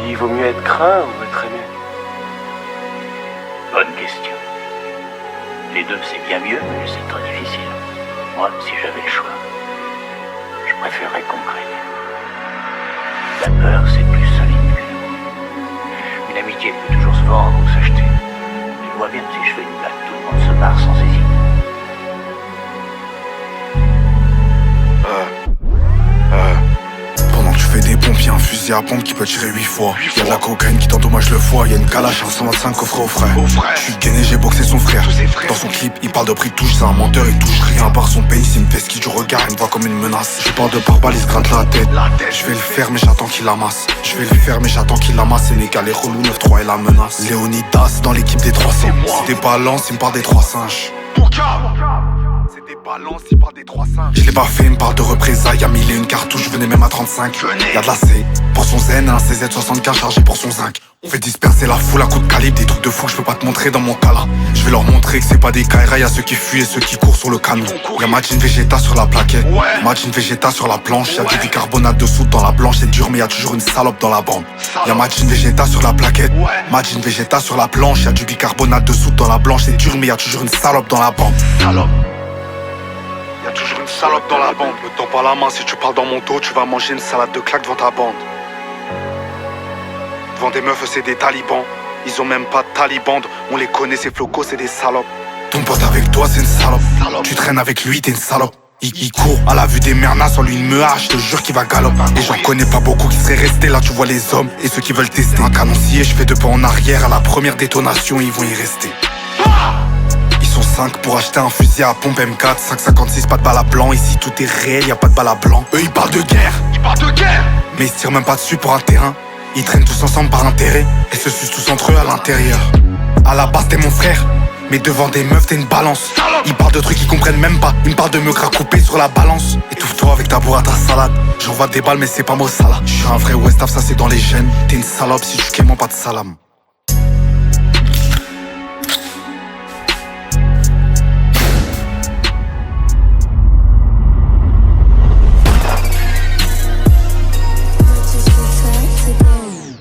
Il vaut mieux être craint ou être aimé? Bonne question. Les deux, c'est bien mieux, mais c'est très difficile. Moi, si j'avais le choix, je préférerais qu'on me craigne. La peur, c'est plus solide que l'amour. Une amitié peut toujours se vendre ou s'acheter. Je vois bien que si je fais une blague, tout le monde se barre sans hésiter. Pendant que tu fais des pompes, y'a un fusil à pompe qui peut tirer 8 fois. Y'a de la cocaïne qui t'endommage le foie. Y'a une calache, un 125 coffret au frais. Je suis gainé, j'ai boxé son frère. Dans son clip, il parle de prix de touche. C'est un menteur, il touche rien à part son pays. S'il me fait ski du regard, il me voit comme une menace. Je parle de pare-balles, il se gratte la tête. Je vais le faire, mais j'attends qu'il amasse. Je vais le faire, mais j'attends qu'il amasse. Sénégal, les relous, 9-3 et la menace. Léonidas dans l'équipe des 300. C'est des balances, il me parle des 3 singes. C'est des balances, il parle des 3 singes. Je l'ai pas fait, il me parle de représailles. Y'a 1001 cartouches, je venais même à 35. Y'a de la C pour son zen, un CZ75 chargé pour son zinc. On fait disperser la foule à coups de calibre. Des trucs de fou que je peux pas te montrer dans mon cas là. Je vais leur montrer que c'est pas des Kaira. Y'a ceux qui fuient et ceux qui courent sur le canon. Y'a Majin Vegeta sur la plaquette, Majin Vegeta sur la planche. Y'a du bicarbonate de soude dans la blanche. C'est dur mais y'a toujours une salope dans la bande. Y'a Majin Vegeta sur la plaquette, Majin Vegeta sur la planche. Y'a du bicarbonate de soude dans la blanche. C'est dur mais y'a toujours une salope dans la bande. Y'a toujours une salope dans la bande. Me tends pas la main, si tu parles dans mon dos, tu vas manger une salade de claques devant ta bande. Devant des meufs, c'est des talibans. Ils ont même pas de talibande. On les connaît, ces flocos, c'est des salopes. Ton pote avec toi, c'est une salope. Tu traînes avec lui, t'es une salope. Il court à la vue des mernas, sans lui une mea, je te jure qu'il va galop. Et j'en connais pas beaucoup qui seraient restés là, tu vois les hommes et ceux qui veulent tester. Un canoncier, je fais 2 pas en arrière, à la première détonation, ils vont y rester. Ils sont 5 pour acheter un fusil à pompe M4, 5,56, pas de balle à blanc. Ici tout est réel, y a pas de balle à blanc. Eux ils parlent de guerre, mais ils se tirent même pas dessus pour un terrain. Ils traînent tous ensemble par intérêt et se sucent tous entre eux à l'intérieur. À la base t'es mon frère, mais devant des meufs t'es une balance. Ils parlent de trucs qu'ils comprennent même pas. Ils me parlent de me gras coupé sur la balance. Étouffe-toi avec ta bourre à ta salade. J'envoie des balles mais c'est pas moi Salah. Je suis un vrai Westaf, ça c'est dans les gènes. T'es une salope si tu quémens pas de salam.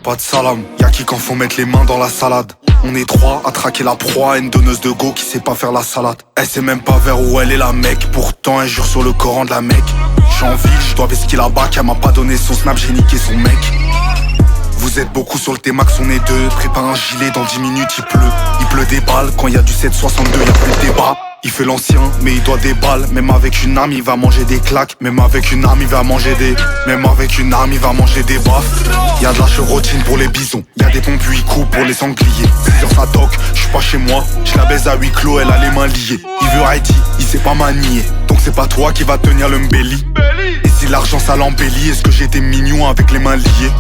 Pas de salam, y'a qui quand faut mettre les mains dans la salade. On est 3 à traquer la proie, une donneuse de go qui sait pas faire la salade. Elle sait même pas vers où elle est la mec, pourtant elle jure sur le Coran de la Mecque. J'suis en ville, j'dois vesquer là-bas, qu'elle m'a pas donné son snap, j'ai niqué son mec. Vous êtes beaucoup sur le T-Max, on est 2. Prépare un gilet, dans 10 minutes il pleut. Il pleut des balles, quand y a du 7,62 y'a plus de débat. Il fait l'ancien, mais il doit des balles. Même avec une arme, il va manger des claques. Même avec une arme, il va manger des... Même avec une arme, il va manger des baffes. Y'a de la chevrotine pour les bisons. Y'a des pompes 8 coups pour les sangliers. 6 heures ça toque, j'suis pas chez moi. J'la baise à huis clos, elle a les mains liées. Il veut Haïti, il sait pas manier. Donc c'est pas toi qui va tenir le mbelly. Et si l'argent ça l'embellit, est-ce que j'étais mignon avec les mains liées?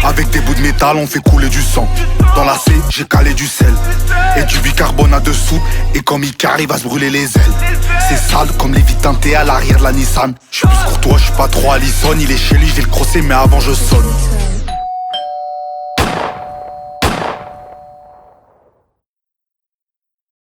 Avec des bouts de métal, on fait couler du sang. Dans la C, j'ai calé du sel et du bicarbonate de soude. Et comme Icar, il va se brûler les ailes. C'est sale comme les vitres teintées à l'arrière de la Nissan. J'suis plus courtois, j'suis pas trop Allison. Il est chez lui, je vais le crosser, mais avant je sonne.